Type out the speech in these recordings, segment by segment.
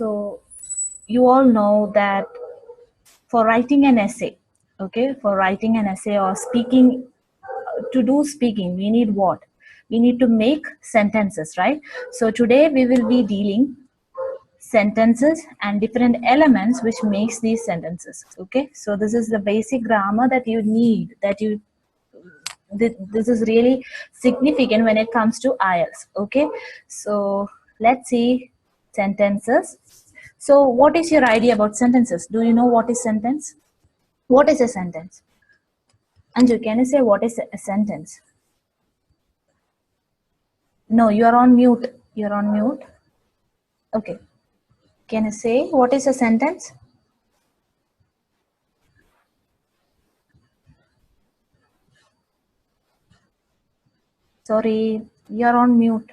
So you all know that for writing an essay, okay, for writing an essay or speaking, to do speaking, we need what? We need to make sentences, right? So today we will be dealing sentences and different elements which makes these sentences. Okay, so this is the basic grammar that you need, this is really significant when it comes to IELTS. Okay, so let's see sentences. So what is your idea about sentences? Do you know what is sentence? What is a sentence? Anju, can you say what is a sentence? No, you are on mute. You're on mute. Okay. Can you say what is a sentence? Sorry, you're on mute.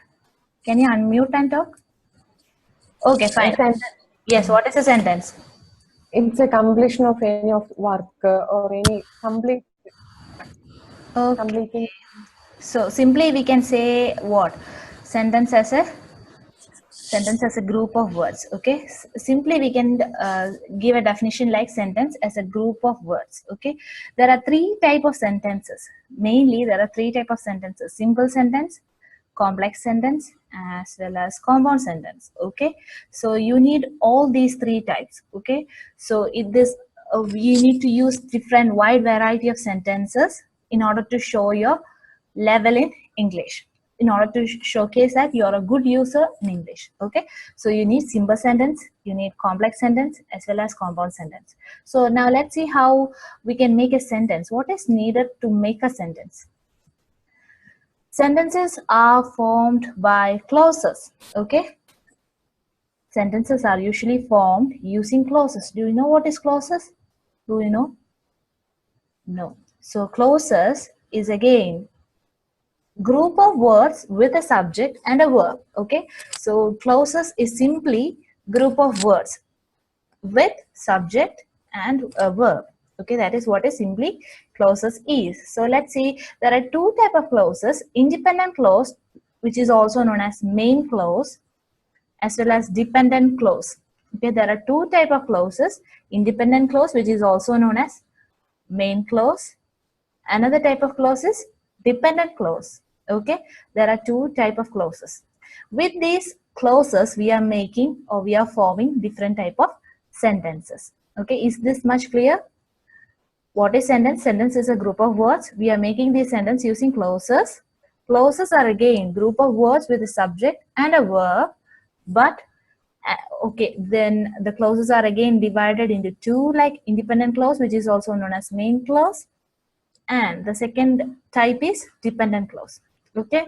Can you unmute and talk? Okay, fine. Yes, what is a sentence? It's a completion of any of work or any complete. Okay. Completing. So simply we can say what? Sentence as a group of words. Okay, simply we can give a definition like sentence as a group of words. Okay, there are three type of sentences. Mainly there are three type of sentences: simple sentence, complex sentence, as well as compound sentence. Okay, so you need all these three types. Okay, so you need to use different wide variety of sentences in order to show your level in English, in order to showcase that you are a good user in English. Okay, so you need simple sentence, you need complex sentence, as well as compound sentence. So now let's see how we can make a sentence. What is needed to make a sentence? Sentences are formed by clauses. Okay, sentences are usually formed using clauses. Do you know what is clauses? Do you know? No. So clauses is again group of words with a subject and a verb. Okay, so clauses is simply group of words with subject and a verb. Okay, that is what is simply clauses is. So let's see, there are two type of clauses: independent clause, which is also known as main clause, as well as dependent clause. Okay, there are two type of clauses: independent clause, which is also known as main clause. Another type of clause is dependent clause. Okay, there are two type of clauses. With these clauses, we are making or we are forming different type of sentences. Okay, is this much clear? What is sentence? Sentence is a group of words. We are making this sentence using clauses. Clauses are again group of words with a subject and a verb, but okay, then the clauses are again divided into two, like independent clause, which is also known as main clause, and the second type is dependent clause. Okay,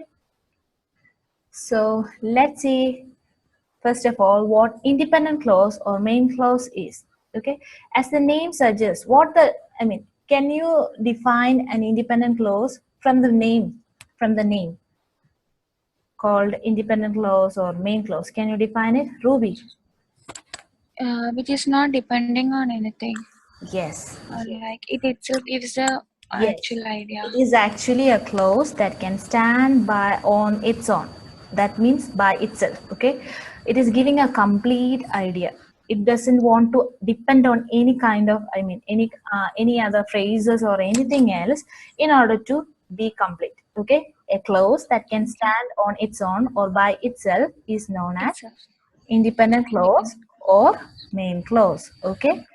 so let's see first of all what independent clause or main clause is. Okay, as the name suggests, can you define an independent clause from the name, called independent clause or main clause? Can you define it, Ruby? Which is not depending on anything. Yes. Like it itself gives the actual idea. It is actually a clause that can stand by on its own. That means by itself. Okay, it is giving a complete idea. It doesn't want to depend on any kind of, any other phrases or anything else in order to be complete. Okay, a clause that can stand on its own or by itself is known as independent clause or main clause. Okay,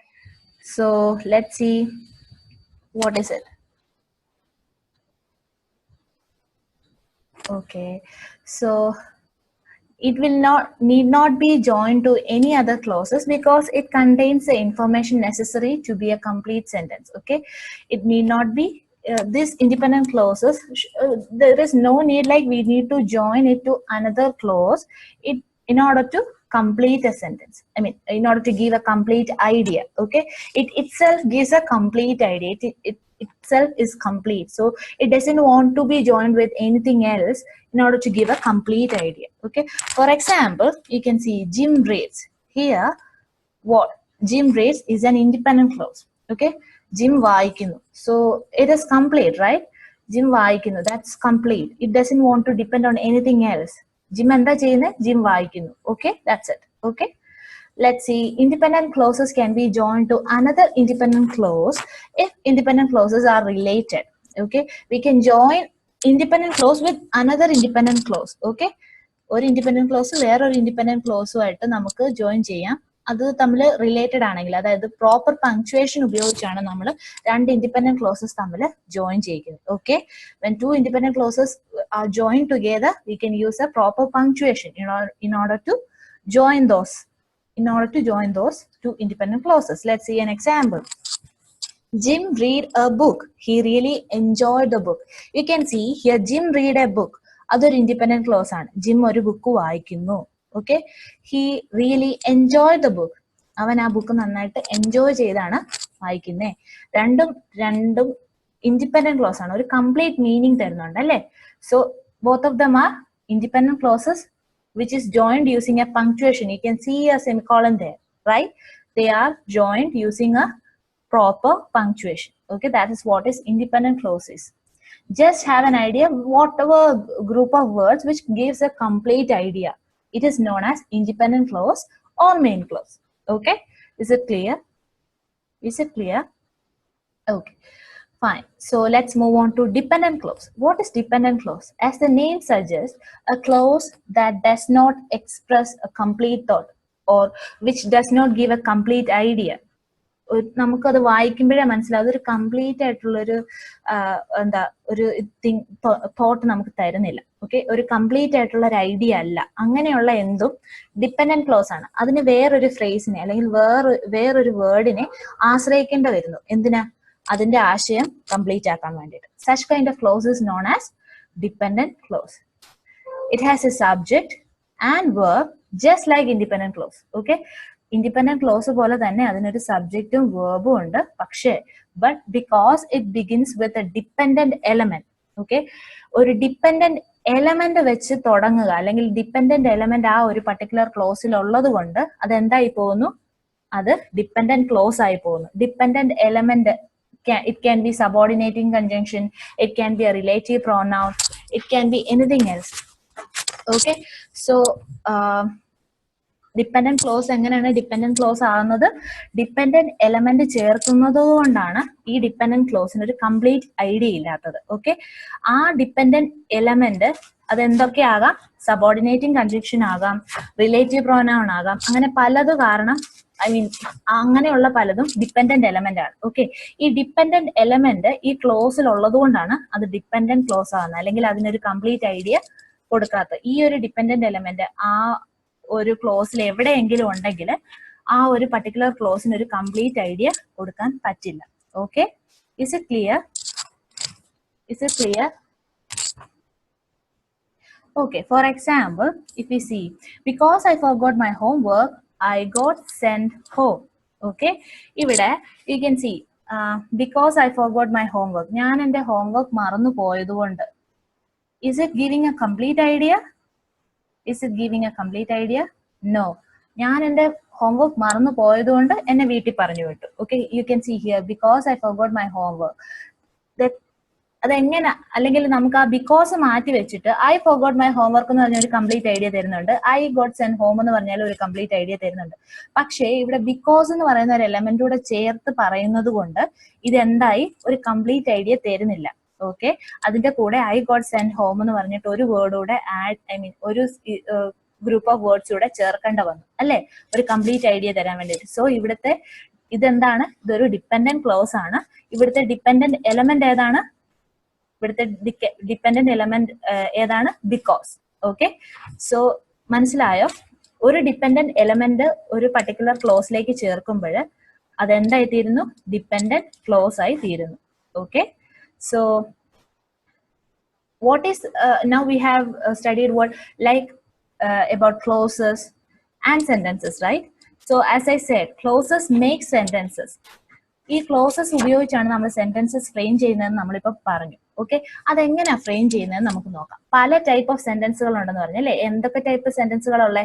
so let's see what is it. Okay, so it need not be joined to any other clauses because it contains the information necessary to be a complete sentence. Okay, it need not be this independent clauses. There is no need like we need to join it to another clause in order to complete a sentence. In order to give a complete idea. Okay, it itself gives a complete idea. It itself is complete, so it doesn't want to be joined with anything else in order to give a complete idea. Okay, for example, you can see gym rates here. What gym rates is an independent clause. Okay, gym vaikinu, so it is complete, right? Gym vaikinu, that's complete. It doesn't want to depend on anything else. Gym enda cheyune, gym vaikinu. Okay, that's it. Okay, let's see, independent clauses can be joined to another independent clause if independent clauses are related. Okay, we can join independent clause with another independent clause. Okay, ഒരു independent close വേറൊരു independent ക്ലോസുമായിട്ട് നമുക്ക് join ചെയ്യാം. അത് തമ്മിൽ related ആണെങ്കിൽ, അതായത് proper punctuation ഉപയോഗിച്ചാണ് നമ്മൾ രണ്ട് ഇൻഡിപെൻഡന്റ് ക്ലോസസ് തമ്മിൽ ജോയിൻ ചെയ്യുന്നത്. Okay, when two independent clauses are joined together, we can use a proper punctuation in order to join those two independent clauses. Let's see an example. Jim read a book. He really enjoyed the book. You can see here Jim read a book. അതൊരു independent close ആണ്. Gym ഒരു book വായിക്കുന്നു. Okay, he really enjoy the book. അവൻ ആ book നന്നായിട്ട് enjoy ചെയ്താണ് വായിക്കുന്നേ. രണ്ടും independent close ആണ്. ഒരു കംപ്ലീറ്റ് മീനിങ് തരുന്നുണ്ട് അല്ലേ? So both of them are independent clauses which is joined using a punctuation. You can see a semicolon there, right? They are joined using a proper punctuation. Okay, that is what is independent clauses. Just have an idea, whatever group of words which gives a complete idea, it is known as independent clause or main clause. Okay, is it clear? Okay, fine. So let's move on to dependent clause. What is dependent clause? As the name suggests, a clause that does not express a complete thought or which does not give a complete idea. നമുക്കത് വായിക്കുമ്പോഴേ മനസ്സിലാവും അതൊരു complete ആയിട്ടുള്ളൊരു ഒരു thought നമുക്ക് തരുന്നില്ല. Okay, ഒരു complete ആയിട്ടുള്ള ഒരു ഐഡിയ അല്ല. അങ്ങനെയുള്ള എന്തും ഡിപ്പെൻഡന്റ് ക്ലോസ് ആണ്. അതിന് വേറൊരു ഫ്രേസിനെ അല്ലെങ്കിൽ വേറൊരു വേർഡിനെ ആശ്രയിക്കേണ്ടി വരുന്നു. എന്തിനാ? അതിന്റെ ആശയം കംപ്ലീറ്റ് ആക്കാൻ വേണ്ടിയിട്ട്. Such kind of close is known as dependent close. It has A subject and verb just like independent close. Okay, independent close പോലെ തന്നെ അതിനൊരു സബ്ജക്റ്റും വേർബും ഉണ്ട്. പക്ഷേ because it begins with a dependent element. Okay, ഒരു dependent element വെച്ച് തുടങ്ങുക അല്ലെങ്കിൽ dependent element ആ ഒരു പർട്ടിക്കുലർ ക്ലോസിൽ ഉള്ളത് കൊണ്ട് അതെന്തായി പോകുന്നു? അത് ഡിപ്പെൻഡന്റ് ക്ലോസ് ആയി പോകുന്നു. Dependent element, it can be subordinating conjunction, it can be a relative pronoun, it can be anything else. Okay, so dependent close എങ്ങനെയാണ് ഡിപ്പെൻഡന്റ് ക്ലോസ് ആകുന്നത്? ഡിപ്പെൻഡന്റ് എലമെന്റ് ചേർക്കുന്നത് കൊണ്ടാണ് ഈ ഡിപ്പെൻഡന്റ് ക്ലോസിന് ഒരു കംപ്ലീറ്റ് ഐഡിയ ഇല്ലാത്തത്. Okay, ആ ഡിപ്പെൻഡന്റ് എലമെന്റ് അതെന്തൊക്കെയാകാം? സബോർഡിനേറ്റിംഗ് കൺജങ്ഷൻ ആകാം, relative pronoun ആകാം, അങ്ങനെ പലത് കാരണം അങ്ങനെയുള്ള പലതും ഡിപ്പെൻഡന്റ് എലമെന്റ് ആണ്. ഓക്കെ, ഈ ഡിപ്പെൻഡന്റ് എലമെന്റ് ഈ ക്ലോസിൽ ഉള്ളത് കൊണ്ടാണ് അത് ഡിപ്പെൻഡന്റ് ക്ലോസ് ആകുന്നത്, അല്ലെങ്കിൽ അതിനൊരു കംപ്ലീറ്റ് ഐഡിയ കൊടുക്കാത്ത. ഈ ഒരു ഡിപ്പെൻഡന്റ് എലമെന്റ് ആ ഒരു ക്ലോസിൽ എവിടെയെങ്കിലും ഉണ്ടെങ്കിൽ ആ ഒരു പർട്ടിക്കുലർ ക്ലോസിന് ഒരു കംപ്ലീറ്റ് ഐഡിയ കൊടുക്കാൻ പറ്റില്ല. Okay, is it clear? Okay, for example, if we see, because I forgot my homework, I got sent home. Okay, ഇവിടെ you can see because I forgot my homework, ഞാൻ എൻ്റെ homework മറന്നു പോയതുകൊണ്ട്. Is it giving a complete idea? No. ഞാൻ എൻ്റെ homework മറന്നു പോയതുകൊണ്ട് എന്നെ വീട്ടിൽ പറഞ്ഞു വിട്ടു. Okay, you can see here, because I forgot my homework. അതെങ്ങനെ, അല്ലെങ്കിൽ നമുക്ക് ആ ബിക്കോസ് മാറ്റി വെച്ചിട്ട് ഐ ഫോർഗോട്ട് മൈ ഹോംവർക്ക് എന്ന് പറഞ്ഞ ഒരു കംപ്ലീറ്റ് ഐഡിയ തരുന്നുണ്ട്, ഐ ഗോട്ട് സെൻഡ് ഹോം എന്ന് പറഞ്ഞാൽ ഒരു കംപ്ലീറ്റ് ഐഡിയ തരുന്നുണ്ട്. പക്ഷേ ഇവിടെ ബിക്കോസ് എന്ന് പറയുന്ന ഒരു എലമെന്റ് കൂടെ ചേർത്ത് പറയുന്നത് കൊണ്ട് ഇതെന്തായി ഒരു കംപ്ലീറ്റ് ഐഡിയ തരുന്നില്ല. ഓക്കെ, അതിന്റെ കൂടെ ഐ ഗോട്ട് സെൻഡ് ഹോം എന്ന് പറഞ്ഞിട്ട് ഒരു വേർഡ് കൂടെ ഒരു ഗ്രൂപ്പ് ഓഫ് വേർഡ്സ് കൂടെ ചേർക്കേണ്ട വന്നു അല്ലെ, ഒരു കംപ്ലീറ്റ് ഐഡിയ തരാൻ വേണ്ടിയിട്ട്. സോ ഇവിടുത്തെ ഇതെന്താണ്? ഇതൊരു ഡിപ്പെൻഡന്റ് ക്ലോസ് ആണ്. ഇവിടുത്തെ ഡിപ്പെൻഡന്റ് എലമെന്റ് ഏതാണ്? ഇവിടുത്തെ ഡിപ്പെൻഡന്റ് എലമെന്റ് ഏതാണ്? ബിക്കോസ്. ഓക്കെ, സോ മനസ്സിലായോ? ഒരു ഡിപ്പെൻഡന്റ് എലമെന്റ് ഒരു പർട്ടിക്കുലർ ക്ലോസിലേക്ക് ചേർക്കുമ്പോൾ അതെന്തായി തീരുന്നു? ഡിപ്പെൻഡന്റ് ക്ലോസ് ആയി തീരുന്നു. Okay, so what is now we have studied what like about clauses and sentences, right? So as I said, clauses make sentences. ഈ ക്ലോസസ് ഉപയോഗിച്ചാണ് നമ്മൾ സെന്റൻസസ് ഫ്രെയിം ചെയ്യുന്നതെന്ന് നമ്മളിപ്പോൾ പറഞ്ഞു. ഓക്കെ, അതെങ്ങനെയാ ഫ്രെയിം ചെയ്യുന്നതെന്ന് നമുക്ക് നോക്കാം. പല ടൈപ്പ് ഓഫ് സെന്റൻസുകൾ ഉണ്ടെന്ന് പറഞ്ഞല്ലേ. എന്തൊക്കെ ടൈപ്പ് സെന്റൻസുകളുള്ള?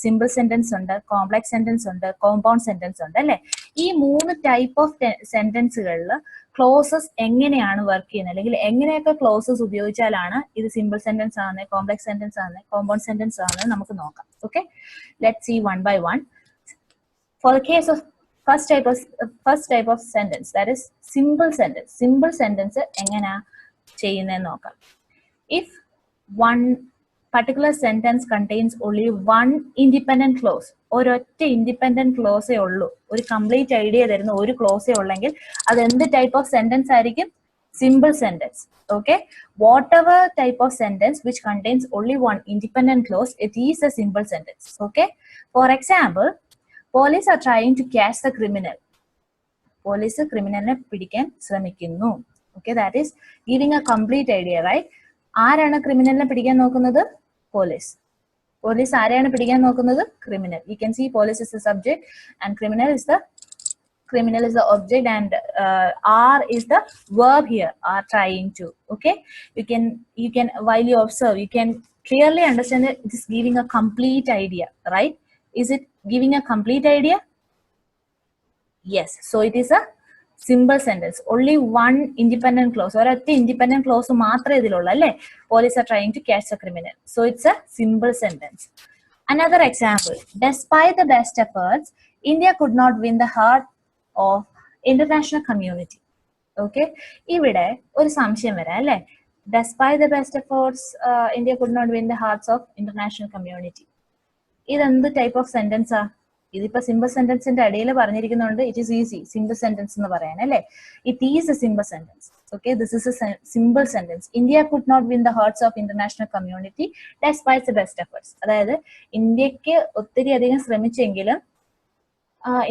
സിമ്പിൾ സെന്റൻസ് ഉണ്ട്, കോംപ്ലക്സ് സെന്റൻസ് ഉണ്ട്, കോമ്പൗണ്ട് സെന്റൻസ് ഉണ്ട് അല്ലെ. ഈ 3 ടൈപ്പ് ഓഫ് സെന്റൻസുകളിൽ ക്ലോസസ് എങ്ങനെയാണ് വർക്ക് ചെയ്യുന്നത്, അല്ലെങ്കിൽ എങ്ങനെയൊക്കെ ക്ലോസസ് ഉപയോഗിച്ചാലാണ് ഇത് സിമ്പിൾ സെന്റൻസ് ആണ്, കോംപ്ലക്സ് സെന്റൻസ് ആണ്, കോമ്പൗണ്ട് സെന്റൻസ് ആണ് നമുക്ക് നോക്കാം. Okay, let's see one by one. For the case of first type of sentence, that is simple sentence. Simple sentence engana cheyunne nokam. If one particular sentence contains only one independent clause, ഒരൊറ്റ independent clause ഉള്ളൂ, ഒരു complete idea തരുന്ന ഒരു clause ഉള്ളെങ്കിൽ അത് എന്ത് type of sentence ആയിരിക്കും? Simple sentence. Okay, whatever type of sentence which contains only one independent clause, it is a simple sentence. Okay, for example, police are trying to catch the criminal. Police criminal പിടിക്കാൻ ശ്രമിക്കുന്നു. Okay, that is giving a complete idea, right? ആരാണ് ക്രിമിനലിനെ പിടിക്കാൻ നോക്കുന്നത്? Police. Police ആരെയാണ് പിടിക്കാൻ നോക്കുന്നത്? Criminal. You can see police is the subject and criminal is the object, and are is the verb here, are trying to. Okay, you can while you observe, you can clearly understand that it is giving a complete idea, right? Is it giving a complete idea? Yes. So it is a simple sentence. Only one independent clause, or at the independent clause matra idilulla alle, police are trying to catch the criminal. So it's a simple sentence. Another example, despite the best efforts, India could not win the heart of international community. Okay, ഇവിടെ ഒരു സംശയം വരാം അല്ലേ? Despite the best efforts, India could not win the hearts of international community. ഇതെന്ത് type of sentence ആ? ഇതിപ്പോ simple സെന്റൻസിന്റെ ഇടയിൽ പറഞ്ഞിരിക്കുന്നുണ്ട്, it is easy simple sentence എന്ന് പറയാൻ അല്ലേ? It is a simple sentence. Okay, this is a simple sentence. India could not win the hearts of international community despite the best efforts. അതായത് ഇന്ത്യക്ക് ഒത്തിരി അധികം ശ്രമിച്ചെങ്കിലും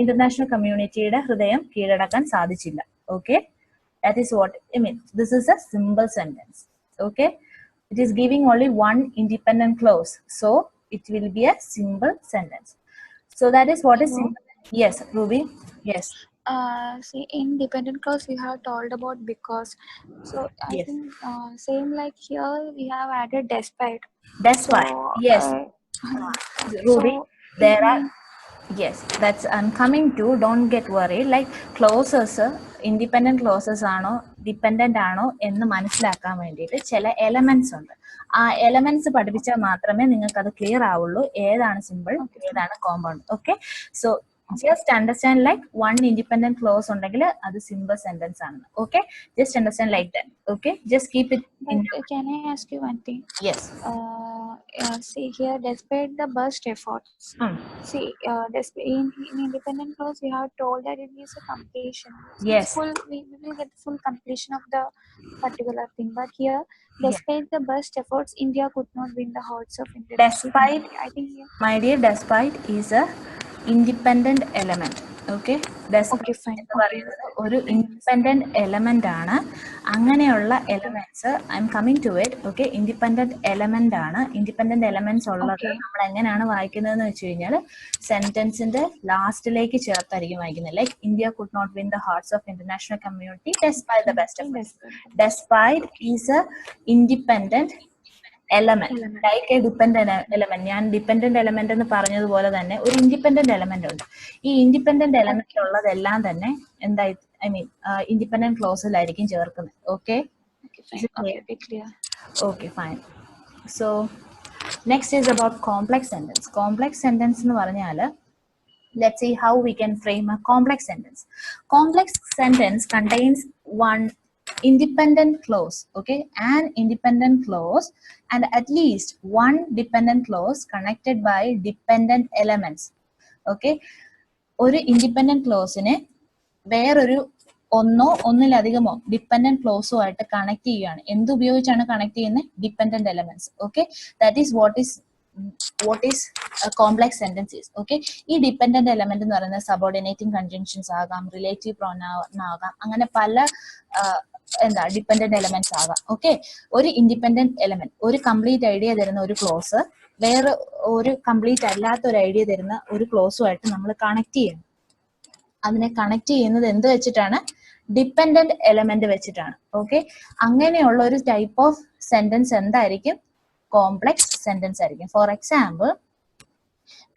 ഇന്റർനാഷണൽ കമ്മ്യൂണിറ്റിയുടെ ഹൃദയം കീഴടക്കാൻ സാധിച്ചില്ല. Okay, that is what I mean. This is a simple sentence. Okay, it is giving only one independent close, so it will be A simple sentence. So that is what is simple. Yes, Ruby. Yes. See, in dependent clause we have told about because. So I Yes. think same like here we have added despite. Despite. So, Yes. Ruby, so there are. Yes, that's I'm coming to. Don't get worried. Like clauses, independent clauses ആണോ dependent ആണോ എന്ന് മനസ്സിലാക്കാൻ വേണ്ടിയിട്ട് ചില elements ഉണ്ട്. ആ elements പഠിപ്പിച്ചാൽ മാത്രമേ നിങ്ങൾക്ക് അത് ക്ലിയർ ആവുള്ളൂ ഏതാണ് സിമ്പിൾ ഏതാണ് compound. Okay, so just understand like one independent close ഉണ്ടെങ്കിൽ അത് സിമ്പിൾ സെന്റൻസ് ആണ്. Okay, just understand like that. Okay, just keep it in. Can I ask you one thing? Yes. See here, despite the best efforts. See, in independent clause we have told that it is a completion. Yes. We will get full completion of the particular thing. But here, despite the best efforts, India could not win the hearts of international community. I think here, my dear, despite is a independent element. Okay, okay, fine. എന്ന് പറയുന്നത് ഒരു independent element ആണ്. അങ്ങനെയുള്ള elements I am coming to it. Okay, independent element ആണ്. Independent elements ഉള്ളത് നമ്മൾ എങ്ങനെയാണ് വായിക്കുന്നതെന്ന് വെച്ച് കഴിഞ്ഞാൽ സെന്റൻസിന്റെ ലാസ്റ്റിലേക്ക് ചേർത്തായിരിക്കും വായിക്കുന്നത്. Like India could not win the hearts of international community despite the best efforts. Despite is a independent element, like a dependent element. ഞാൻ ഡിപ്പെൻഡന്റ് എലമെന്റ് എന്ന് പറഞ്ഞതുപോലെ തന്നെ ഒരു ഇൻഡിപെൻഡന്റ് എലമെന്റ് ഉണ്ട്. ഈ ഇൻഡിപെൻഡന്റ് എലമെന്റ് ഉള്ളതെല്ലാം തന്നെ എന്തായി ഐ മീൻ ഇൻഡിപെൻഡന്റ് ക്ലോസിലായിരിക്കും ചേർക്കുന്നത്. Okay, okay, fine. So next is about complex sentence. Complex sentence എന്ന് പറഞ്ഞാൽ let's see how we can frame a complex sentence. Complex sentence contains one independent clause, okay, an independent clause and at least one dependent clause connected by dependent elements. Okay, ഒരു independent ക്ലോസിനെ വേറൊരു ഒന്നോ ഒന്നിലധികമോ dependent ക്ലോസോ ആയിട്ട് connect ചെയ്യുകയാണ്. എന്തുപയോഗിച്ചാണ് connect ചെയ്യുന്നത്? Dependent elements. Okay, that is what is a complex sentence is. Okay, ഈ dependent element എന്ന് പറയുന്നത് subordinating conjunctions ആകാം, റിലേറ്റീവ് പ്രൊനൗൺ ആകാം, അങ്ങനെ പല ഡിപ്പെൻഡന്റ് എലമെന്റ്സ് ആകാം. ഓക്കെ, ഒരു ഇൻഡിപെൻഡന്റ് എലമെന്റ് ഒരു കംപ്ലീറ്റ് ഐഡിയ തരുന്ന ഒരു ക്ലോസ് വേറെ ഒരു കംപ്ലീറ്റ് അല്ലാത്ത ഒരു ഐഡിയ തരുന്ന ഒരു ക്ലോസുമായിട്ട് നമ്മൾ കണക്ട് ചെയ്യണം. അതിനെ കണക്ട് ചെയ്യുന്നത് എന്ത് വെച്ചിട്ടാണ്? ഡിപ്പെൻഡന്റ് എലമെന്റ് വെച്ചിട്ടാണ്. ഓക്കെ, അങ്ങനെയുള്ള ഒരു ടൈപ്പ് ഓഫ് സെന്റൻസ് എന്തായിരിക്കും? കോംപ്ലക്സ് സെന്റൻസ് ആയിരിക്കും. For example,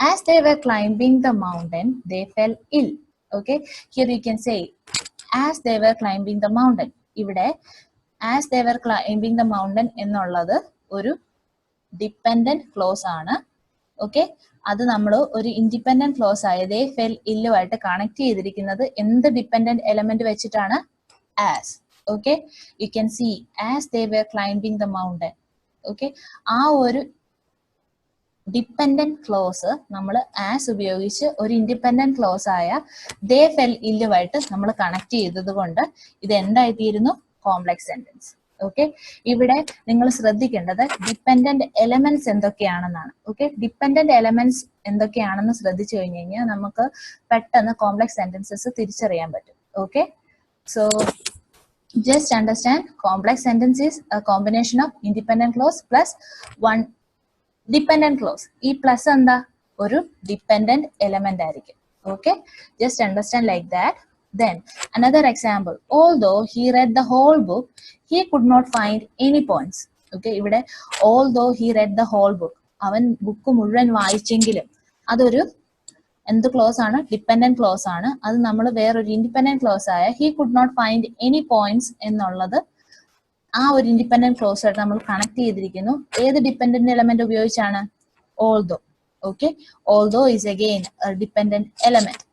as they were climbing the mountain they fell ill. Okay, here you can say as they were climbing the mountain. ഇവിടെ as they were climbing the mountain എന്നുള്ളത് ഒരു dependent close ആണ്. Okay, അത് നമ്മൾ ഒരു independent clause ആയ ദേ fell ഇല്ലുമായിട്ട് connect ചെയ്തിരിക്കുന്നത് എന്ത് ഡിപെൻഡന്റ് എലമെന്റ് വെച്ചിട്ടാണ്? As. Okay, you can see as they were climbing the mountain. Okay, ആ ഒരു ഡിപെൻഡന്റ് ക്ലോസ് നമ്മൾ ആസ് ഉപയോഗിച്ച് ഒരു ഇൻഡിപെൻഡന്റ് ക്ലോസ് ആയ ദേ ഫെൽ ഇല്ലുമായിട്ട് നമ്മൾ കണക്ട് ചെയ്തത് കൊണ്ട് ഇത് എന്തായിത്തീരുന്നു? Complex sentence. ഓക്കെ, ഇവിടെ നിങ്ങൾ ശ്രദ്ധിക്കേണ്ടത് ഡിപെൻഡന്റ് എലമെന്റ്സ് എന്തൊക്കെയാണെന്നാണ്. ഓക്കെ, ഡിപെൻഡന്റ് എലമെന്റ്സ് എന്തൊക്കെയാണെന്ന് ശ്രദ്ധിച്ചു കഴിഞ്ഞു കഴിഞ്ഞാൽ നമുക്ക് പെട്ടെന്ന് കോംപ്ലക്സ് സെന്റൻസസ് തിരിച്ചറിയാൻ പറ്റും. Okay, so just understand complex sentence is a combination of independent clause plus one dependent clause. ഈ പ്ലസ് എന്താ? ഒരു ഡിപെൻഡന്റ് എലമെന്റ് ആയിരിക്കും. Okay, just understand like that. Then another example, although he read the whole book he could not find any points. Okay, ഇവിടെ although he read the whole book, അവൻ book മുഴുവൻ വായിച്ചെങ്കിലും അതൊരു എന്ത് close ആണ്? Dependent close ആണ്. അത് നമ്മൾ വേറൊരു ഇൻഡിപെൻഡന്റ് ക്ലോസ് ആയ he could not find any points എന്നുള്ളത് ആ ഒരു ഇൻഡിപെൻഡന്റ് ക്ലോസ് ആയിട്ട് നമ്മൾ കണക്ട് ചെയ്തിരിക്കുന്നു. ഏത് ഡിപെൻഡന്റ് എലമെന്റ് ഉപയോഗിച്ചാണ്? Although. Okay, although is again dependent element.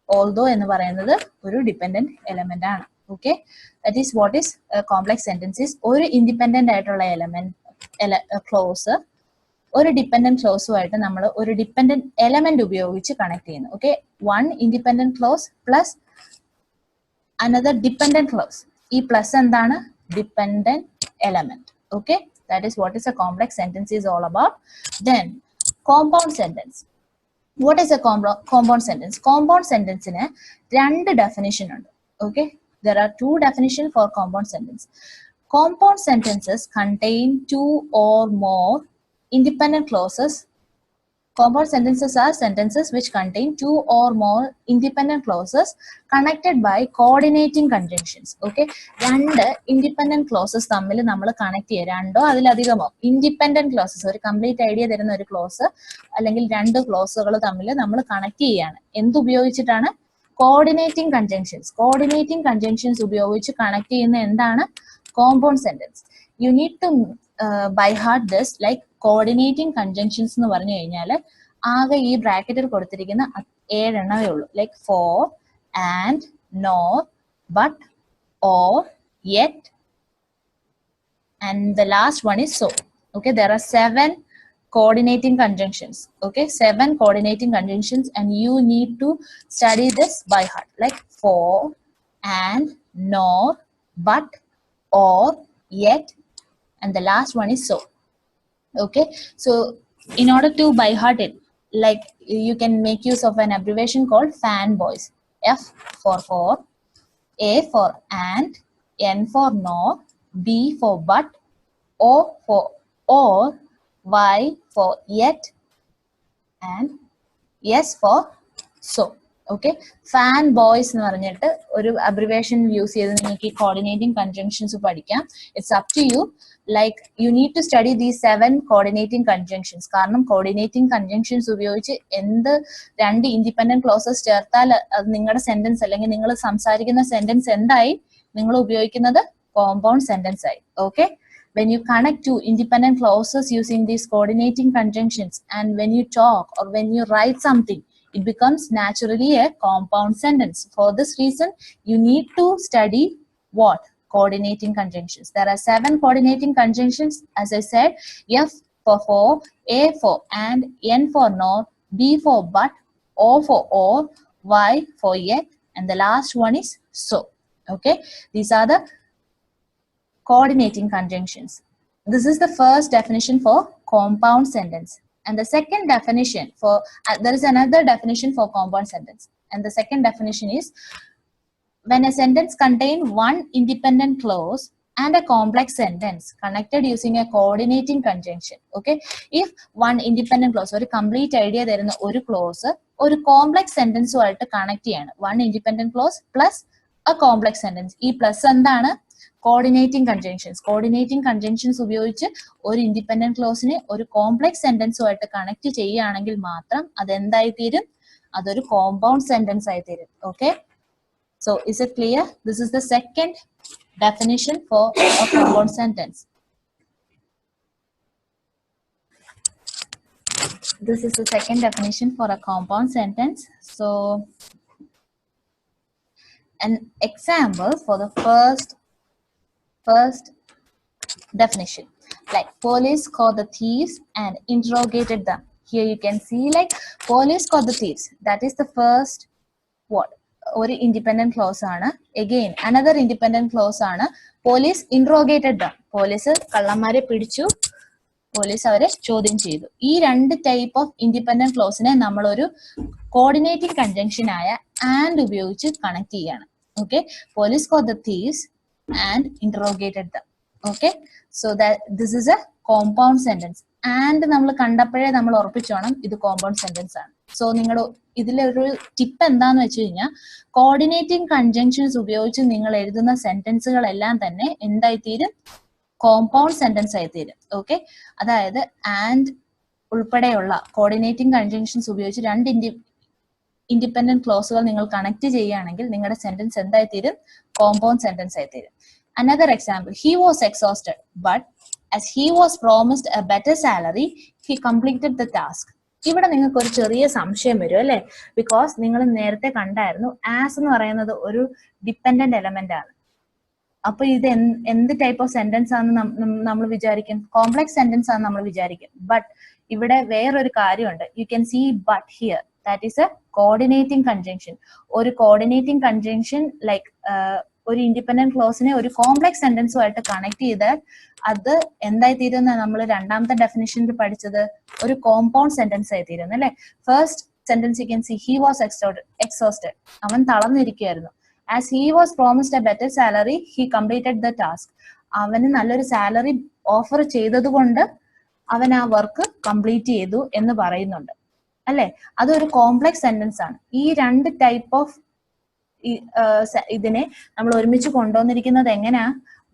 Although എന്ന് പറയുന്നത് ഒരു ഡിപെൻഡന്റ് എലമെന്റ് ആണ്. Okay, that is what is complex sentences. ഒരു ഇൻഡിപെൻഡന്റ് ആയിട്ടുള്ള എലമെന്റ് ക്ലോസ് ഒരു ഡിപെൻഡന്റ് ക്ലോസുമായിട്ട് നമ്മൾ ഒരു ഡിപെൻഡന്റ് എലമെന്റ് ഉപയോഗിച്ച് കണക്ട് ചെയ്യുന്നു. Okay, one independent close plus another dependent close. ഈ പ്ലസ് എന്താണ്? Dependent element. Okay, that is what is A complex sentence is all about. Then compound sentence. What is a compound sentence? Compound സെന്റൻസിന് രണ്ട് definition ഉണ്ട്. Okay, there are two definitions for compound sentence. Compound sentences contain two or more independent clauses. Compound sentences are sentences which contain two or more independent clauses connected by coordinating conjunctions. Okay, രണ്ട് independent clauses തമ്മിൽ നമ്മൾ connect ചെയ്യുക, രണ്ടോ അതിലധികമോ independent clauses, ഒരു complete idea തരുന്ന ഒരു close അല്ലെങ്കിൽ രണ്ട് ക്ലോസുകൾ തമ്മിൽ നമ്മൾ കണക്ട് ചെയ്യുകയാണ്. എന്തുപയോഗിച്ചിട്ടാണ്? Coordinating conjunctions. കോർഡിനേറ്റിംഗ് കൺജങ്ഷൻസ് ഉപയോഗിച്ച് കണക്ട് ചെയ്യുന്ന എന്താണ്? Compound sentence. You need to by heart this. Like coordinating conjunctions എന്ന് പറഞ്ഞു കഴിഞ്ഞാൽ ആകെ ഈ ബ്രാക്കറ്റിൽ കൊടുത്തിരിക്കുന്ന 7 എണ്ണമേ ഉള്ളൂ. Like for, and, nor, but, or, yet, and the last one is so. Okay, there are 7 coordinating conjunctions. Okay, 7 coordinating conjunctions, and you need to study this by heart. Like for, and, nor, but, or, yet, and the last one is so. Okay, so in order to by heart it, like you can make use of an abbreviation called fanboys. F for for, A for and, N for nor, B for but, O for or, Y for yet, and S for so. Okay, fan boys എന്ന് പറഞ്ഞിട്ട് ഒരു abbreviation use ചെയ്ത് നിങ്ങൾക്ക് ഈ coordinating conjunctions പഠിക്കാം. It's up to you. Like you need to study these 7 coordinating conjunctions. കാരണം coordinating conjunctions ഉപയോഗിച്ച് എന്ത് രണ്ട് ഇൻഡിപെൻഡന്റ് ക്ലോസസ് ചേർത്താൽ അത് നിങ്ങളുടെ സെന്റൻസ് അല്ലെങ്കിൽ നിങ്ങൾ സംസാരിക്കുന്ന സെന്റൻസ് എന്തായി? നിങ്ങൾ ഉപയോഗിക്കുന്നത് കോമ്പൗണ്ട് സെന്റൻസ് ആയി. Okay, when you connect two independent clauses using these coordinating conjunctions, and when you talk or when you write something, it becomes naturally a compound sentence. For this reason, you need to study what? Coordinating conjunctions. There are 7 coordinating conjunctions. As I said, F for, A for and, N for nor, B for but, O for or, Y for yet, and the last one is so. Okay, these are the coordinating conjunctions. This is the first definition for compound sentence. And the second definition for, there is another definition for compound sentence. And the second definition is when a sentence contains one independent clause and a complex sentence connected using a coordinating conjunction. Okay, if one independent clause, or a complete idea there in a clause, or a complex sentence ആയിട്ട് connect ചെയ്യാണ്. One independent clause plus a complex sentence. ഈ plus എന്താണ്? Coordinating conjunctions. Coordinating conjunctions ഉപയോഗിച്ച് ഒരു independent ക്ലോസിനെ ഒരു complex സെന്റൻസുമായിട്ട് connect ചെയ്യുകയാണെങ്കിൽ മാത്രം അതെന്തായി തീരും? അതൊരു കോമ്പൗണ്ട് സെന്റൻസ് ആയി തീരും. Okay, so is it clear? This is the second definition for a compound sentence. this is the second definition for a compound sentence. So an example for the first definition, like police caught the thieves and interrogated them. Here you can see like police caught the thieves, that is the first what, ഒരു independent close ആണ്. Again another independent close ആണ് police ഇൻട്രോഗേറ്റഡ് dum, police കള്ളന്മാരെ പിടിച്ചു, police അവരെ ചോദ്യം ചെയ്തു. ഈ രണ്ട് ടൈപ്പ് ഓഫ് ഇൻഡിപെൻഡന്റ് ക്ലോസിനെ നമ്മളൊരു കോർഡിനേറ്റിംഗ് കൺജങ്ഷൻ ആയ ആൻഡ് ഉപയോഗിച്ച് കണക്ട് ചെയ്യാണ്. Okay, police caught the thieves and interrogated them. Okay, so this is a compound sentence. And നമ്മൾ കണ്ടപ്പോഴേ നമ്മൾ ഉറപ്പിച്ചോണം ഇത് കോമ്പൗണ്ട് സെന്റൻസ് ആണ്. സോ നിങ്ങളുടെ ഇതിലൊരു ടിപ്പ് എന്താന്ന് വെച്ച് കഴിഞ്ഞാൽ, കോർഡിനേറ്റിംഗ് കൺജങ്ഷൻസ് ഉപയോഗിച്ച് നിങ്ങൾ എഴുതുന്ന സെന്റൻസുകളെല്ലാം തന്നെ എന്തായിത്തീരും, കോമ്പൗണ്ട് സെന്റൻസ് ആയിത്തീരും. ഓക്കെ, അതായത് ആൻഡ് ഉൾപ്പെടെയുള്ള കോർഡിനേറ്റിംഗ് കൺജങ്ഷൻസ് ഉപയോഗിച്ച് രണ്ട് ഇൻഡിപെൻഡന്റ് ക്ലോസുകൾ നിങ്ങൾ കണക്ട് ചെയ്യുകയാണെങ്കിൽ നിങ്ങളുടെ സെന്റൻസ് എന്തായിത്തീരും, കോമ്പൗണ്ട് സെന്റൻസ് ആയിത്തീരും. Another example, he was exhausted, but as he was promised a better salary, he completed the task. ഇവിടെ നിങ്ങൾക്ക് ഒരു ചെറിയ സംശയം വരും അല്ലെ, ബിക്കോസ് നിങ്ങൾ നേരത്തെ കണ്ടായിരുന്നു ആസ് എന്ന് പറയുന്നത് ഒരു ഡിപ്പെൻഡന്റ് എലമെന്റ് ആണ്. അപ്പൊ ഇത് എന്ത് ടൈപ്പ് ഓഫ് സെന്റൻസ് ആണെന്ന് നമ്മൾ വിചാരിക്കും, കോംപ്ലക്സ് സെന്റൻസ് ആണെന്ന് നമ്മൾ വിചാരിക്കും. ബട്ട് ഇവിടെ വേറൊരു കാര്യമുണ്ട്, you can see but here, that is a coordinating conjunction. ഒരു കോർഡിനേറ്റിംഗ് കൺജങ്ഷൻ ലൈക്ക് ഒരു ഇൻഡിപെൻഡന്റ് ക്ലോസിനെ ഒരു കോംപ്ലക്സ് സെന്റൻസുമായിട്ട് കണക്ട് ചെയ്താൽ അത് എന്തായി തീരുന്ന നമ്മൾ രണ്ടാമത്തെ ഡെഫിനിഷനിൽ പഠിച്ചത് ഒരു കോമ്പൗണ്ട് സെന്റൻസ് ആയി തീരുന്നു അല്ലെ. First sentence you can see he was exhausted, അവൻ തളർന്നിരിക്കുകയായിരുന്നു. As he was promised a better salary he completed the task, അവന് നല്ലൊരു സാലറി ഓഫർ ചെയ്തത് കൊണ്ട് അവൻ ആ വർക്ക് കംപ്ലീറ്റ് ചെയ്തു എന്ന് പറയുന്നുണ്ട് അല്ലെ. അതൊരു കോംപ്ലക്സ് സെന്റൻസ് ആണ്. ഈ രണ്ട് ടൈപ്പ് ഓഫ് ഇതിനെ നമ്മൾ ഒരുമിച്ച് കൊണ്ടുവന്നിരിക്കുന്നത് എങ്ങനെയാ,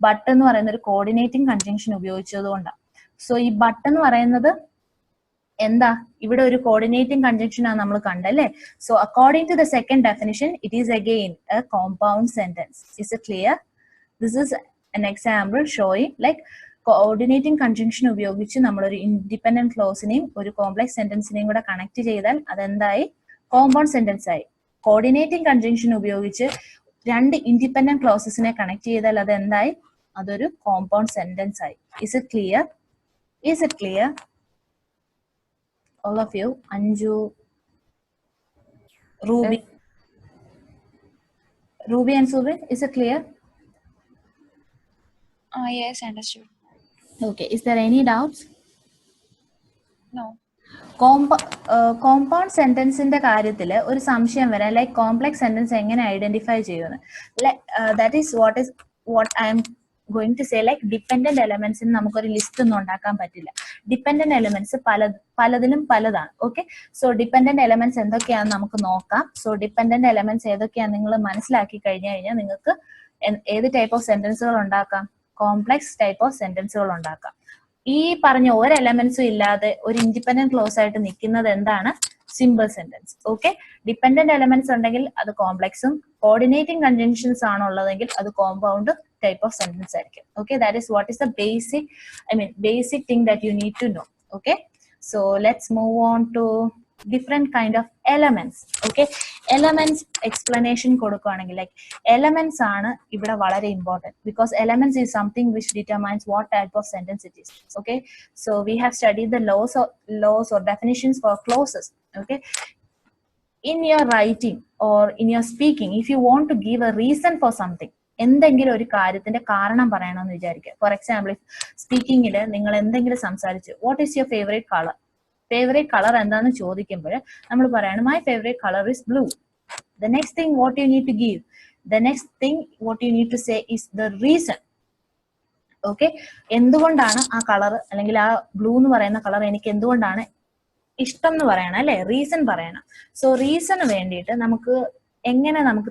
ബട്ട് എന്ന് പറയുന്ന ഒരു കോർഡിനേറ്റിംഗ് കൺജങ്ഷൻ ഉപയോഗിച്ചത് കൊണ്ടാണ്. സോ ഈ ബട്ട് എന്ന് പറയുന്നത് എന്താ, ഇവിടെ ഒരു കോർഡിനേറ്റിംഗ് കൺജങ്ഷൻ ആണ് നമ്മൾ കണ്ടല്ലേ. So according to the second definition it is again a compound sentence. Is it clear? This is an example showing like coordinating conjunction ഉപയോഗിച്ച് നമ്മളൊരു ഇൻഡിപെൻഡന്റ് ക്ലോസിനെയും ഒരു കോംപ്ലക്സ് സെന്റൻസിനെയും കൂടെ കണക്ട് ചെയ്താൽ അതെന്തായി, കോമ്പൗണ്ട് സെന്റൻസ് ആയി. കോർഡിനേറ്റിംഗ് കൺജങ്ഷൻ ഉപയോഗിച്ച് രണ്ട് ഇൻഡിപെൻഡന്റ് ക്ലോസസിനെ കണക്ട് ചെയ്താൽ അത് എന്തായി, അതൊരു കോമ്പൗണ്ട് സെന്റൻസ് ആയി. Is it clear? Is it clear all of you? Anju, Ruby and Subin, is it clear? Yes, understood. Okay, is there any doubts? No. Compound സെന്റൻസിന്റെ കാര്യത്തിൽ ഒരു സംശയം വരാം, ലൈക്ക് കോംപ്ലക്സ് സെന്റൻസ് എങ്ങനെ ഐഡന്റിഫൈ ചെയ്യുമെന്ന്. That is what I am going to say. Like dependent എലമെന്റ്സിന് നമുക്കൊരു list ഒന്നും ഉണ്ടാക്കാൻ പറ്റില്ല. ഡിപ്പെൻഡന്റ് എലമെന്റ്സ് പലതിനും പലതാണ്. ഓക്കെ, സോ ഡിപ്പെൻഡന്റ് എലമെന്റ്സ് എന്തൊക്കെയാണെന്ന് നമുക്ക് നോക്കാം. സോ ഡിപ്പെൻഡന്റ് എലമെന്റ്സ് ഏതൊക്കെയാണ് നിങ്ങൾ മനസ്സിലാക്കി കഴിഞ്ഞാൽ നിങ്ങൾക്ക് ഏത് ടൈപ്പ് ഓഫ് സെന്റൻസുകൾ ഉണ്ടാക്കാം, കോംപ്ലക്സ് ടൈപ്പ് ഓഫ് സെന്റൻസുകൾ ഉണ്ടാക്കാം. ഈ പറഞ്ഞ ഒരു എലമെന്റ്സും ഇല്ലാതെ ഒരു ഇൻഡിപെൻഡന്റ് ക്ലോസ് ആയിട്ട് നിൽക്കുന്നത് എന്താണ്, simple sentence. Okay, dependent elements ഉണ്ടെങ്കിൽ അത് കോംപ്ലക്സും, കോർഡിനേറ്റിംഗ് കൺജങ്ഷൻസ് ആണുള്ളതെങ്കിൽ അത് കോമ്പൗണ്ട് type of sentence ആയിരിക്കും. Okay, that is what is the basic thing that you need to know. Okay, so let's move on to different kind of elements. Okay, elements explanation കൊടുക്കുകയാണെങ്കിൽ like elements ആണ് ഇവിടെ വളരെ important, because elements is something which determines what type of sentence it is. Okay, so we have studied the laws or definitions for clauses. Okay, in your writing or in your speaking, if you want to give a reason for something, എന്തെങ്കിലും ഒരു കാര്യത്തിന്റെ കാരണം പറയണമെന്ന് വിചാരിക്കുക. For example, സ്പീക്കിങ്ങിൽ നിങ്ങൾ എന്തെങ്കിലും സംസാരിച്ചു, what is your favourite colour, favourite colour എന്താണെന്ന് ചോദിക്കുമ്പോൾ നമ്മൾ പറയണം my favourite colour is blue. The next thing what you need to give, the next thing what you need to say is the reason. Okay, എന്തുകൊണ്ടാണ് ആ colour അല്ലെങ്കിൽ ആ blue എന്ന് പറയുന്ന കളർ എനിക്ക് എന്തുകൊണ്ടാണ് ഇഷ്ടം എന്ന് പറയണം അല്ലെ, റീസൺ പറയണം. സോ റീസണ് വേണ്ടിയിട്ട് നമുക്ക്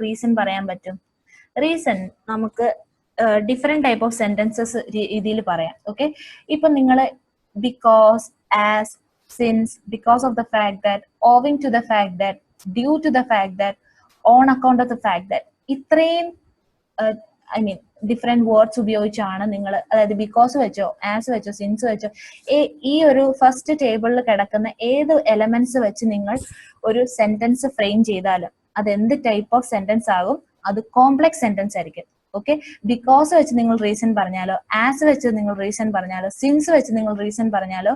റീസൺ പറയാൻ പറ്റും. റീസൺ നമുക്ക് ഡിഫറെന്റ് ടൈപ്പ് ഓഫ് സെന്റൻസസ് രീതിയിൽ പറയാം. ഓക്കെ, ഇപ്പൊ നിങ്ങൾ because, as, since, because of the fact that, owing to the fact that, due to the fact that, on account of the fact that, ഇത്രയും different words ഉപയോഗിച്ചാണ് നിങ്ങൾ, അതായത് because വെച്ചോ as വെച്ചോ സിൻസ് വെച്ചോ ഈ ഒരു ഫസ്റ്റ് ടേബിളിൽ കിടക്കുന്ന ഏത് എലമെന്റ്സ് വെച്ച് നിങ്ങൾ ഒരു സെന്റൻസ് ഫ്രെയിം ചെയ്താലും അത് എന്ത് ടൈപ്പ് ഓഫ് സെന്റൻസ് ആകും, അത് കോംപ്ലക്സ് സെന്റൻസ് ആയിരിക്കും. ഓക്കെ, ബിക്കോസ് വെച്ച് നിങ്ങൾ റീസൺ പറഞ്ഞാലോ, ആസ് വെച്ച് നിങ്ങൾ റീസൺ പറഞ്ഞാലോ, സിൻസ് വെച്ച് നിങ്ങൾ റീസൺ പറഞ്ഞാലോ,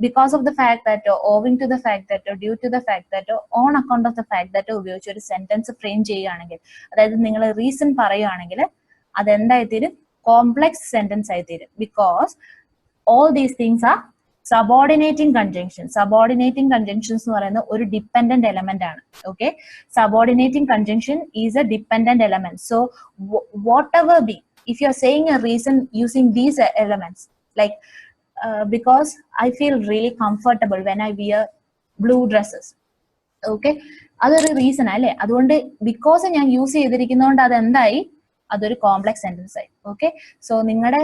because of the fact that owing to the fact that due to the fact that on account of the fact that ഉപയോഗിച്ച് ഒരു സെന്റൻസ് ഫ്രെയിം ചെയ്യുകയാണെങ്കിൽ, അതായത് നിങ്ങൾ റീസൺ പറയുകയാണെങ്കിൽ അതെന്തായിത്തീരും, കോംപ്ലക്സ് സെന്റൻസ് ആയിത്തീരും. Because all these things are subordinating conjunctions. Subordinating conjunctions എന്ന് പറയുന്നത് ഒരു ഡിപ്പെൻഡന്റ് എലമെന്റ് ആണ്. Okay, subordinating conjunction is a dependent element. So whatever be, if you are saying a reason using these elements, like because I feel really comfortable when I wear blue dresses. Okay, അതൊരു reason അല്ലേ, അതുകൊണ്ട് because ഞാൻ use ചെയ്തിരിക്കുന്നതുകൊണ്ട് അതെന്തായി, അതൊരു complex sentence ആയി. Okay, so നിങ്ങളുടെ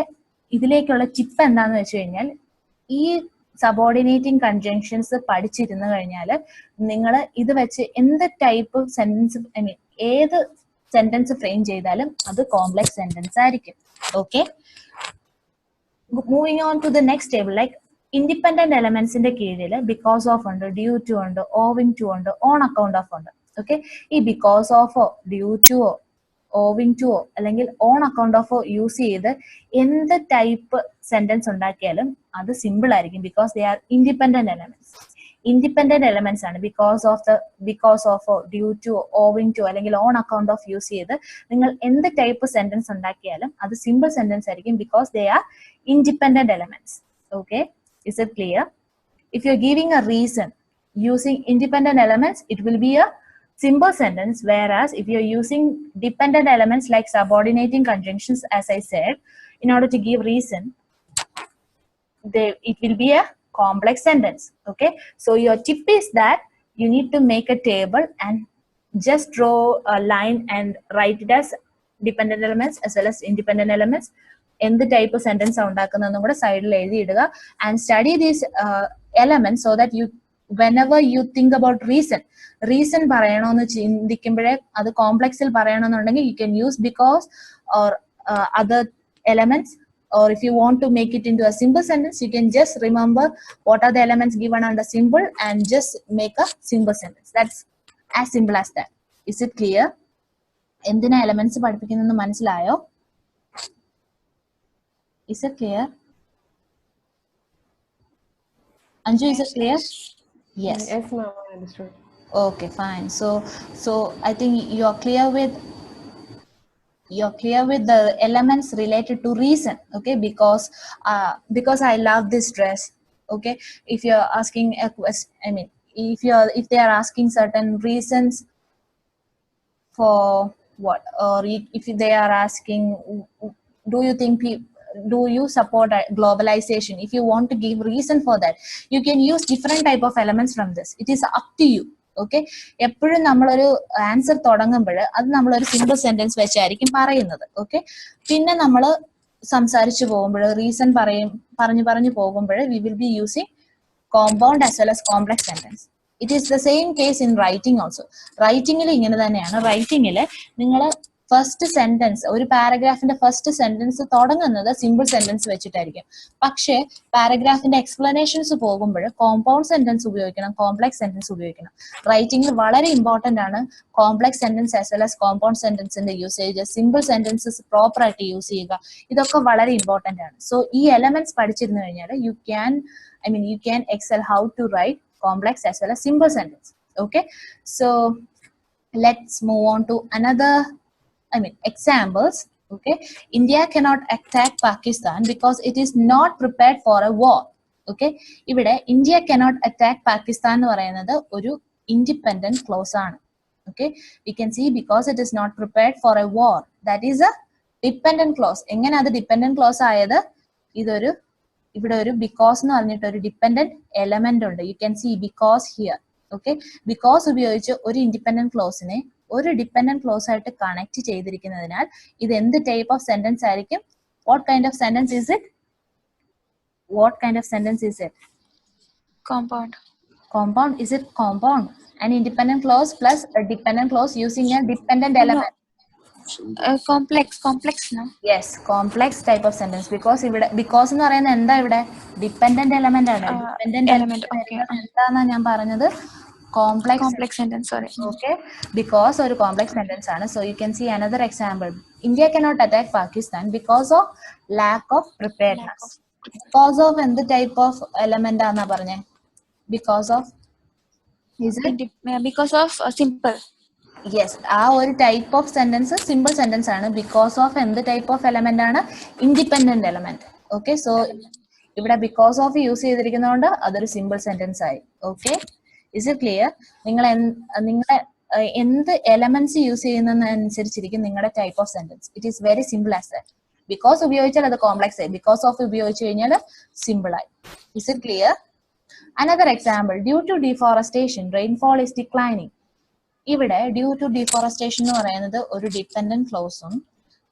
ഇതിലേക്കുള്ള tip എന്താന്ന് വെച്ച് കഴിഞ്ഞാൽ, ഈ സബോർഡിനേറ്റിംഗ് കൺജങ്ഷൻസ് പഠിച്ചിരുന്നു കഴിഞ്ഞാൽ നിങ്ങൾ ഇത് വെച്ച് എന്ത് ടൈപ്പ് സെന്റൻസ്, ഐ മീൻ ഏത് സെന്റൻസ് ഫ്രെയിം ചെയ്താലും അത് കോംപ്ലക്സ് സെന്റൻസ് ആയിരിക്കും. Okay, moving on to the next table, like independent എലമെന്റ്സിന്റെ കീഴിൽ ബിക്കോസ് ഓഫ് ഉണ്ട്, ഡ്യൂ ടു ഉണ്ട്, ഓവിങ് ടു ഉണ്ട്, ഓൺ അക്കൗണ്ട് ഓഫ് ഉണ്ട്. ഓക്കെ, ഈ ബിക്കോസ് ഓഫോ ഡ്യൂ ടുവോ ഓവിങ് ടുവോ അല്ലെങ്കിൽ ഓൺ അക്കൗണ്ട് ഓഫോ യൂസ് ചെയ്ത് എന്ത് ടൈപ്പ് സെന്റൻസ് ഉണ്ടാക്കിയാലും അത് സിമ്പിൾ ആയിരിക്കും. Because they are independent elements. Independent elements ആണ്. Because of due to owing to അല്ലെങ്കിൽ ഓൺ അക്കൗണ്ട് ഓഫ് യൂസ് ചെയ്ത് നിങ്ങൾ എന്ത് ടൈപ്പ് സെന്റൻസ് ഉണ്ടാക്കിയാലും അത് സിമ്പിൾ സെന്റൻസ് ആയിരിക്കും. Because they are independent elements. Okay, is it clear? If you're giving a reason using independent elements, it will be a simple sentence, whereas if you're using dependent elements like subordinating conjunctions, as I said, in order to give reason, it will be a complex sentence. Okay, so your tip is that you need to make a table and just draw a line and write it as dependent elements as well as independent elements. എന്ത് type sentence ഉണ്ടാക്കുന്നതെന്നും കൂടെ സൈഡിൽ എഴുതിയിടുക. And study these elements so that you whenever you think about reason പറയണമെന്ന് ചിന്തിക്കുമ്പോഴേ അത് കോംപ്ലക്സിൽ പറയണമെന്നുണ്ടെങ്കിൽ you can use because or other elements, or if you want to make it into a simple sentence, you can just remember what are the elements given under symbol and just make a simple sentence. That's as simple as that. Is it clear? എന്തിനാ elements പഠിപ്പിക്കുന്നതെന്ന് മനസ്സിലായോ? Is it clear? Anju, is it clear? Yes. Yes, ma'am, I understood. Okay, fine. So I think you're clear with the elements related to reason. Okay, because I love this dress. Okay, if you're asking a question, I mean, if they are asking certain reasons for what, or if they are asking, do you support globalization? If you want to give reason for that, you can use different type of elements from this. It is up to you. Okay, എപ്പോഴും നമ്മളൊരു answer തുടങ്ങുമ്പോൾ അത് നമ്മളൊരു simple sentence വെച്ചായിരിക്കും പറയുന്നത്. Okay, പിന്നെ നമ്മൾ സംസാരിച്ചു പോകുമ്പോൾ റീസൺ പറഞ്ഞു പോകുമ്പോൾ we will be using compound as well as complex sentence. It is the same case in writing also. റൈറ്റിംഗിൽ ഇങ്ങനെ തന്നെയാണ്. റൈറ്റിംഗിൽ നിങ്ങൾ ഫസ്റ്റ് സെന്റൻസ്, ഒരു പാരഗ്രാഫിന്റെ ഫസ്റ്റ് സെന്റൻസ് തുടങ്ങുന്നത് സിമ്പിൾ സെന്റൻസ് വെച്ചിട്ടായിരിക്കും. പക്ഷേ പാരഗ്രാഫിന്റെ എക്സ്പ്ലനേഷൻസ് പോകുമ്പോൾ കോമ്പൗണ്ട് സെന്റൻസ് ഉപയോഗിക്കണം, കോംപ്ലക്സ് സെന്റൻസ് ഉപയോഗിക്കണം. റൈറ്റിംഗിൽ വളരെ ഇമ്പോർട്ടന്റ് ആണ് complex sentence as well as compound സെന്റൻസിന്റെ യൂസേജ്. സിമ്പിൾ സെന്റൻസസ് പ്രോപ്പർ ആയിട്ട് യൂസ് ചെയ്യുക, ഇതൊക്കെ വളരെ ഇമ്പോർട്ടന്റ് ആണ്. സോ ഈ എലമെന്റ്സ് പഠിച്ചിരുന്നു കഴിഞ്ഞാൽ you can excel how to write complex as well as simple sentence. Okay, so let's move on to another examples. Okay, India cannot attack Pakistan because it is not prepared for a war. Okay, ഇവിടെ India cannot attack Pakistan എന്ന് പറയുന്നത് ഒരു independent clause ആണ്. Okay, we can see because it is not prepared for a war, that is a dependent clause. എങ്ങനെ അത് dependent clause ആയത്? ഇവിടെ ഒരു because എന്ന് പറഞ്ഞിട്ട് ഒരു dependent element ഉണ്ട്. You can see because here. Okay, because ഉപയോഗിച്ച് ഒരു ഇൻഡിപെൻഡന്റ് ക്ലോസിനെ ഒരു ഡിപെൻഡന്റ് ക്ലോസ് ആയിട്ട് കണക്ട് ചെയ്തിരിക്കുന്നതിനാൽ ഇത് എന്ത് ടൈപ്പ് ഓഫ് സെന്റൻസ് ആയിരിക്കും? What kind of sentence is it? What kind of sentence is it? Compound. Compound. Is it compound? An independent clause plus a dependent clause using a dependent element. complex no? Yes, complex type of sentence because ഇവിടെ because എന്ന് പറയുന്നത് എന്താ ഇവിടെ dependent element ആണ്. Dependent element, okay. എന്താന്നാ ഞാൻ പറഞ്ഞത്? Complex complex sentence, sorry. Okay, because ഒരു കോംപ്ലക്സ് സെന്റൻസ് ആണ്. So you can see another example. India cannot attack Pakistan because of lack of preparedness. Because of എന്ത് type of element ആണെന്നാ പറഞ്ഞേ? Because of is it? Because of simple. Yes, ആ ഒരു type of sentence simple sentence ആണ്. Because of എന്ത് type of element ആണ്? Independent element. Okay, so ഇവിടെ because of use ചെയ്തിരിക്കുന്നതുകൊണ്ട് അതൊരു simple sentence ആയി. Okay, is it clear? നിങ്ങളെ എന്ത് എലമെന്റ്സ് യൂസ് ചെയ്യുന്നതിനനുസരിച്ചിരിക്കും നിങ്ങളുടെ type of sentence. It is very simple as that. Because ഉപയോഗിച്ചാൽ അത് കോംപ്ലക്സ് ആയി, ബിക്കോസ് ഓഫ് ഉപയോഗിച്ചു കഴിഞ്ഞാൽ സിമ്പിൾ ആയി. Is it clear? Another example, due to deforestation rainfall is declining. ഇവിടെ ഡ്യൂ ടു ഡിഫോറസ്റ്റേഷൻ എന്ന് പറയുന്നത് ഒരു ഡിപെൻഡന്റ് ക്ലോസും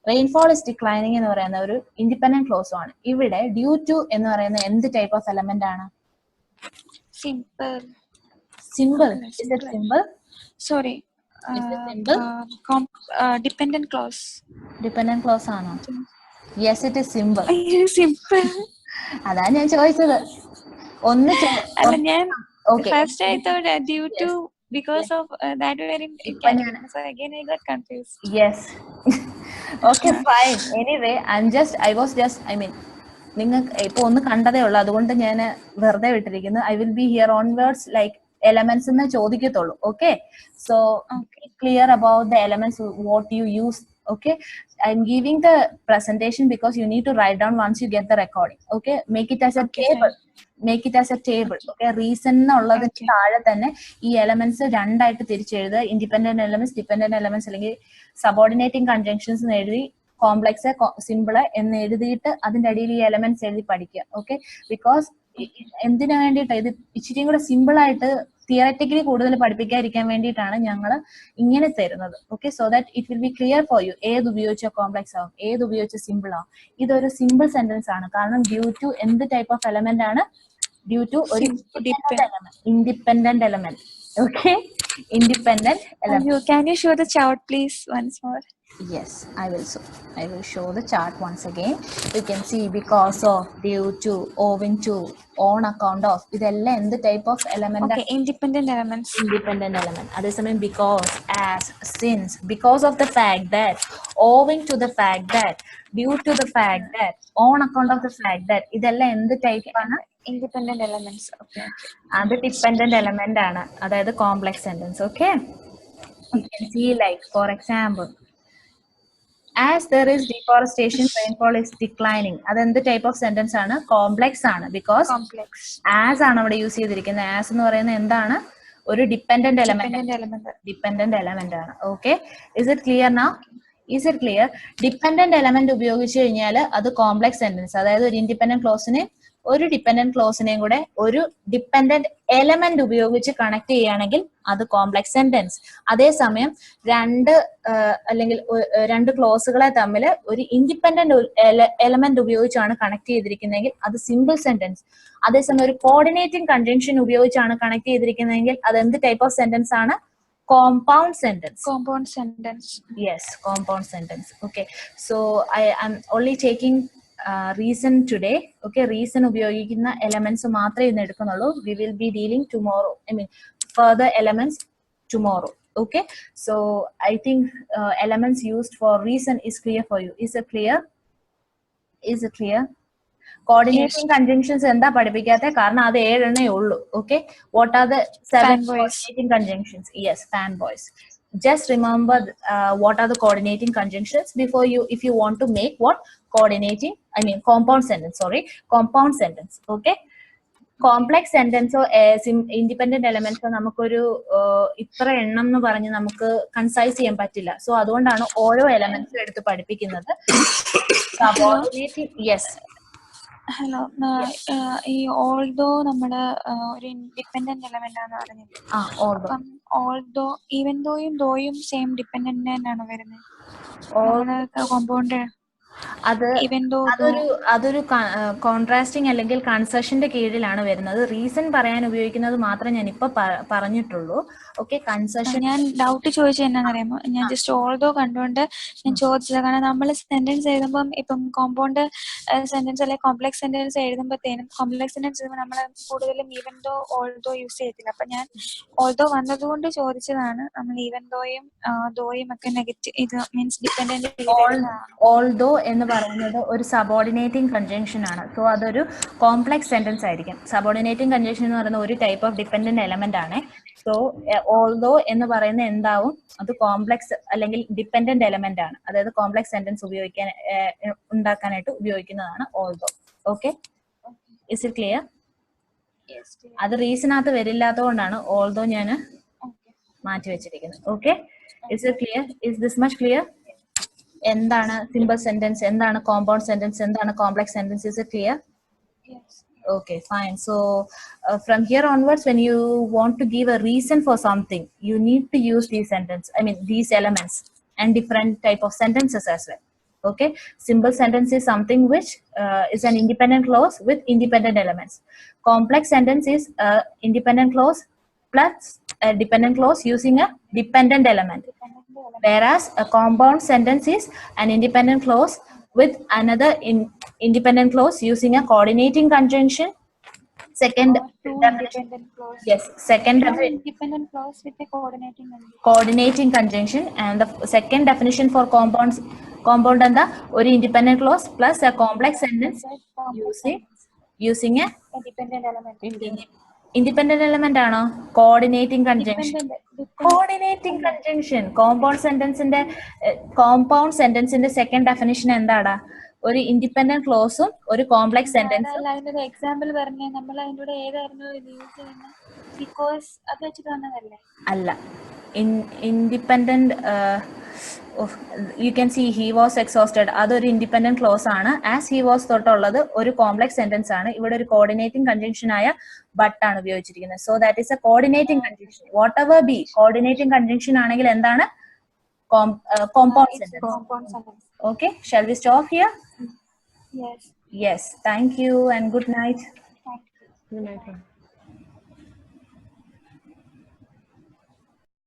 റെയിൻഫോൾ ഇസ് ഡിക്ലൈനിങ് എന്ന് പറയുന്ന ഒരു ഇൻഡിപെൻഡന്റ് ക്ലോസും ആണ്. ഇവിടെ ഡ്യൂ ടു എന്ന് പറയുന്ന എന്ത് ടൈപ്പ് ഓഫ് എലമെന്റ് ആണ്? Simple. Simple. Is it simple? Sorry. Is it simple? Dependent clause. Dependent clause ആണോ? Yes, it is simple. Simple. അതാ ഞാൻ ചോദിച്ചത്. ഒന്ന് അല്ല, ഞാൻ okay. First I thought due to because of that were in Canada, so again I got confused. Yes. Okay, fine. Anyway, I mean, നിങ്ങൾക്ക് ഇപ്പൊ ഒന്ന് കണ്ടതേ ഉള്ളൂ, അതുകൊണ്ട് ഞാൻ വെറുതെ വിട്ടിരിക്കുന്നു. I will be here onwards like elements എന്ന് ചോദിക്കത്തുള്ളൂ. Okay, so clear about the elements what you use. Okay, I'm giving the presentation because you need to write down once you get the recording. Okay, make it as a table. Make it as a table. Okay, reason എന്നുള്ളതിന് താഴെ തന്നെ ഈ elements രണ്ടായിട്ട് തിരിച്ചെഴുതുക. Independent elements, dependent elements അല്ലെങ്കിൽ subordinating conjunctions എന്ന് എഴുതി complex simple എന്ന് എഴുതിയിട്ട് അതിന്റെ അടിയിൽ ഈ എലമെന്റ്സ് എഴുതി പഠിക്കുക. ഓക്കെ, ബിക്കോസ് എന്തിനു വേണ്ടിയിട്ട് ഇത് ഇച്ചിരിയും കൂടെ സിമ്പിൾ ആയിട്ട് തിയററ്റിക്കലി കൂടുതൽ പഠിപ്പിക്കാതിരിക്കാൻ വേണ്ടിയിട്ടാണ് ഞങ്ങൾ ഇങ്ങനെ തരുന്നത്. Okay, so that it will be clear for you. ഏത് ഉപയോഗിച്ച കോംപ്ലക്സ് ആവും, ഏത് ഉപയോഗിച്ച സിമ്പിൾ ആവും. ഇതൊരു സിമ്പിൾ സെന്റൻസ് ആണ്. കാരണം ഡ്യൂ ടു എന്ത് ടൈപ്പ് ഓഫ് എലമെന്റ് ആണ്? ഡ്യൂ ടു ഒരു independent element. Okay, independent element. Can you show the chart please once more? Yes, I will show the chart once again. You can see because of, due to, owing to, on account of. ഇതെല്ലാം എന്ത് type of element? Okay, independent elements. Independent element. അതേസമയം because, as, since, because of the fact that, owing to the fact that, due to the fact that, on account of the fact that. ഇതെല്ലാം എന്ത് type ആണ്? Independent elements. Okay. അത് dependent element ആണ്, അതായത് complex sentence. Okay, you can see like for example, as there is deforestation, rainfall is declining. അതെന്ത് type of sentence ആണ്? Complex ആണ്. Because as ആണ് അവിടെ യൂസ് ചെയ്തിരിക്കുന്നത്. ആസ് എന്ന് പറയുന്നത് എന്താണ്? ഒരു ഡിപെൻഡന്റ് എലമെന്റ് ആണ്. Okay, is it clear now? Is it clear? Dependent element ഉപയോഗിച്ച് കഴിഞ്ഞാൽ അത് കോംപ്ലക്സ് സെന്റൻസ്. അതായത് ഒരു ഇൻഡിപെൻഡന്റ് ക്ലോസിനെ ഒരു ഡിപെൻഡന്റ് ക്ലോസിനെയും കൂടെ ഒരു ഡിപെൻഡന്റ് എലമെന്റ് ഉപയോഗിച്ച് കണക്ട് ചെയ്യുകയാണെങ്കിൽ അത് കോംപ്ലക്സ് സെന്റൻസ്. അതേസമയം രണ്ട് ക്ലോസുകളെ തമ്മിൽ ഒരു ഇൻഡിപെൻഡന്റ് എലമെന്റ് ഉപയോഗിച്ചാണ് കണക്ട് ചെയ്തിരിക്കുന്നതെങ്കിൽ അത് സിമ്പിൾ സെന്റൻസ്. അതേസമയം ഒരു കോർഡിനേറ്റിംഗ് കൺജങ്ഷൻ ഉപയോഗിച്ചാണ് കണക്ട് ചെയ്തിരിക്കുന്നതെങ്കിൽ അത് എന്ത് ടൈപ്പ് ഓഫ് സെന്റൻസ് ആണ്? Compound sentence. Yes, compound sentence. Okay, so I am only taking reason today. Okay, reason ഉപയോഗിക്കുന്ന elements മാത്രമേ ഇന്ന് എടുക്കുന്നുള്ളൂ. We will be dealing tomorrow. I mean further elements tomorrow. Okay, so I think elements used for reason is clear for you. Is it clear? Is it clear? Coordinating conjunctions എന്താ പഠിപ്പിക്കാത്ത? കാരണം അത് 7 എണ്ണേ ഉള്ളൂ. Okay, what are the 7 coordinating conjunctions? Yes, fanboys. Just remember what are the coordinating conjunctions before you, if you want to make what? Compound sentence. Compound sentence. Okay, complex സെന്റൻസോ independent എലമെന്റ്സോ നമുക്കൊരു ഇത്ര എണ്ണം എന്ന് പറഞ്ഞ് നമുക്ക് കൺസൈസ് ചെയ്യാൻ പറ്റില്ല. സോ അതുകൊണ്ടാണ് ഓരോ എലമെന്റ്സും എടുത്ത് പഠിപ്പിക്കുന്നത്. യെസ്, ഹലോ, ഈ ഓൾദോ നമ്മുടെ ഒരു ഇൻഡിപെൻഡന്റ് എലമെന്റ് ആണ് പറഞ്ഞത്. അപ്പം ഓൾദോ, ഈവൻ ദോയും സെയിം ഡിപെൻഡന്റ് തന്നെയാണ് വരുന്നത് കോമ്പൗണ്ട്. അതൊരു കോൺട്രാസ്റ്റിംഗ് അല്ലെങ്കിൽ കൺസെഷന്റെ കീഴിലാണ് വരുന്നത്. റീസൺ പറയാൻ ഉപയോഗിക്കുന്നത് മാത്രമേ ഞാൻ ഇപ്പൊ പറഞ്ഞിട്ടുള്ളൂ. Okay, concession. ഞാൻ ഡൗട്ട് ചോദിച്ചത് എന്നാന്നറിയാമോ, ഞാൻ ജസ്റ്റ് ഓൾദോ കണ്ടുകൊണ്ട് ഞാൻ ചോദിച്ചത്. കാരണം നമ്മൾ സെന്റൻസ് എഴുതുമ്പം ഇപ്പം കോമ്പൗണ്ട് സെന്റൻസ് അല്ലെങ്കിൽ കോംപ്ലക്സ് സെന്റൻസ് എഴുതുമ്പോഴത്തേനും കോംപ്ലക്സ് സെന്റൻസ് എഴുതുമ്പോൾ നമ്മൾ കൂടുതലും ഈവൻ ദോ ഓൾദോ യൂസ് ചെയ്യത്തില്ല. അപ്പൊ ഞാൻ ഓൾദോ വന്നതുകൊണ്ട് ചോദിച്ചതാണ്. നമ്മൾ ഈവൻ ദോയും ഒക്കെ നെഗറ്റീവ് ഇത് മീൻസ് ഡിപെൻഡന്റ് ഓൾദോ എന്ന് പറയുന്നത് ഒരു സബോർഡിനേറ്റിംഗ് കൺജങ്ഷൻ ആണ്. സോ അതൊരു കോംപ്ലക്സ് സെന്റൻസ് ആയിരിക്കും. സബോർഡിനേറ്റിംഗ് കൺജങ്ഷൻ എന്ന് പറയുന്ന ഒരു ടൈപ്പ് ഓഫ് ഡിപെൻഡന്റ് എലമെന്റ് ആണ്. സോ ഓൾദോ എന്ന് പറയുന്ന എന്താവും, അത് കോംപ്ലക്സ് അല്ലെങ്കിൽ ഡിപെൻഡന്റ് എലമെന്റ് ആണ്. അതായത് കോംപ്ലക്സ് സെന്റൻസ് ഉണ്ടാക്കാനായിട്ട് ഉപയോഗിക്കുന്നതാണ് although. Okay, is it clear? അത് റീസണകത്ത് വരില്ലാത്തതുകൊണ്ടാണ് ഓൾദോ ഞാൻ മാറ്റി വെച്ചിരിക്കുന്നത്. Okay, is it clear? Is this much clear? എന്താണ് സിമ്പിൾ സെന്റൻസ്, എന്താണ് കോമ്പൗണ്ട് സെന്റൻസ്, എന്താണ് complex sentence? Is it clear? Okay, fine. So from here onwards, when you want to give a reason for something, you need to use these elements and different type of sentences as well. Okay, simple sentence is something which is an independent clause with independent elements. Complex sentence is independent clause plus a dependent clause using a dependent element. Whereas a compound sentence is an independent clause with another independent clause using a coordinating conjunction. Second independent clause. Yes, second independent clause with a coordinating conjunction. And the second definition for compound and the or independent clause plus a complex sentence using a dependent element. Independent element ആണോ? Coordinating conjunction. Coordinating conjunction compound സെന്റൻസിന്റെ second definition എന്താടാ? ഒരു independent ക്ലോസും ഒരു complex സെന്റൻസും. അതിന്റെ example പറഞ്ഞേ, നമ്മൾ അതിന്റെ കൂടെ ഏതായിരുന്നു യൂസ് ചെയ്യുന്നത്? ബിക്കോസ് അത് വെച്ചിട്ട് വന്നതല്ലേ? അല്ല, independent U can see he was exhausted, അതൊരു ഇൻഡിപെൻഡന്റ് ക്ലോസ് ആണ്. ആസ് ഹി വാസ് തൊട്ടുള്ളത് ഒരു കോംപ്ലക്സ് സെന്റൻസ് ആണ്. ഇവിടെ ഒരു കോർഡിനേറ്റിംഗ് കൺജങ്ഷൻ ആയ ബട്ട് ആണ് ഉപയോഗിച്ചിരിക്കുന്നത്. So that is a coordinating conjunction. What ever B coordinating conjunction ആണെങ്കിൽ എന്താണ്? Compound sentence. Okay, shall we stop here? Yes. Yes, thank you and good night. Thank you. Good night.